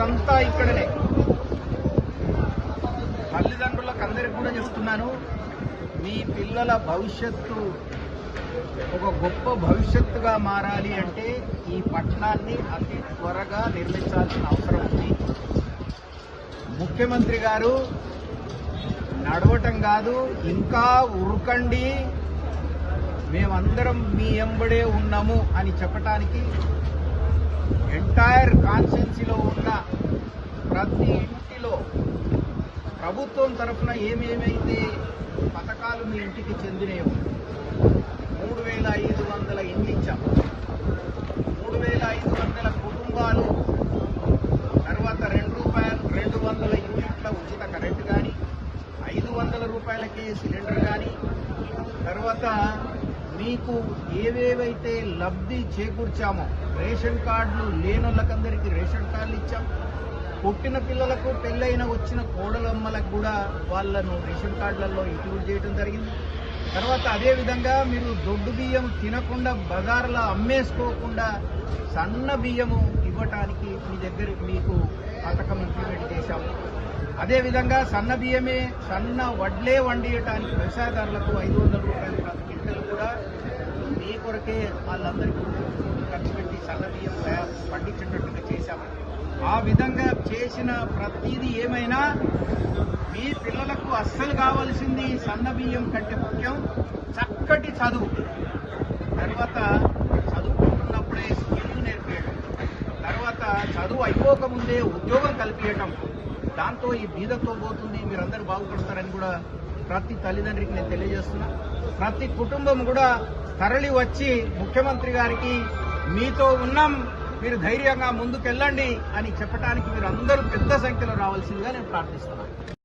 అంతా ఇక్కడనే. తల్లిదండ్రులకు అందరికి కూడా చెప్తున్నాను, మీ పిల్లల భవిష్యత్తు ఒక గొప్ప భవిష్యత్తుగా మారాలి అంటే ఈ పట్టణాన్ని అతి త్వరగా నిర్మించాల్సిన అవసరం ఉంది. ముఖ్యమంత్రి గారు నడవటం కాదు, ఇంకా ఉరకండి, మేమందరం మీ ఎంబడే ఉన్నాము అని చెప్పటానికి ఎంటైర్ కాన్స్టిట్యున్సీలో ఉన్న ప్రతి ఇంటిలో ప్రభుత్వం తరఫున ఏమేమైతే పథకాలు మీ ఇంటికి చెందినయో 3,500 ఇండ్లు ఇచ్చాం. 3,500 కుటుంబాలు. తర్వాత $200 యూనిట్ల ఉచిత కరెంటు కానీ, $500 సిలిండర్ కానీ, తర్వాత మీకు ఏవేవైతే లబ్ధి చేకూర్చామో రేషన్ కార్డులు లేనోళ్ళకందరికీ రేషన్ కార్డులు ఇచ్చాం. పుట్టిన పిల్లలకు పెళ్ళైన వచ్చిన కోడలమ్మలకు కూడా వాళ్ళను రేషన్ కార్డులలో ఇంక్లూడ్ చేయడం జరిగింది. తర్వాత అదేవిధంగా మీరు దొడ్డు బియ్యం తినకుండా బజార్లో అమ్మేసుకోకుండా సన్న బియ్యము ఇవ్వటానికి మీ దగ్గర మీకు పథకం ఇంప్లిమెంట్ చేశాము. అదేవిధంగా సన్న బియ్యమే సన్న వడ్లే వండియటానికి వ్యవసాయదారులకు $500 ప్రతి క్వింటల్ కూడా మీ కొరకే వాళ్ళందరికీ ఖర్చు పెట్టి సన్న బియ్యం పండించేటట్టుగా చేశాము. ఆ విధంగా చేసిన ప్రతిదీ ఏమైనా మీ పిల్లలకు అస్సలు కావాల్సింది సన్న బియ్యం కంటే ముఖ్యం చక్కటి చదువు. తర్వాత చదువుకుంటున్నప్పుడే స్కిల్ నేర్పించడం, తర్వాత చదువు అయిపోకముందే ఉద్యోగం కల్పించటం. దాంతో ఈ బీదతో పోతుంది, మీరందరూ బాగుపడతారని కూడా ప్రతి తల్లిదండ్రికి నేను తెలియజేస్తున్నా. ప్రతి కుటుంబం కూడా తరలి వచ్చి ముఖ్యమంత్రి గారికి మీతో ఉన్నాం, మీరు ధైర్యంగా ముందుకెళ్ళండి అని చెప్పడానికి మీరు అందరూ పెద్ద సంఖ్యలో రావాల్సిందిగా నేను ప్రార్థిస్తున్నాను.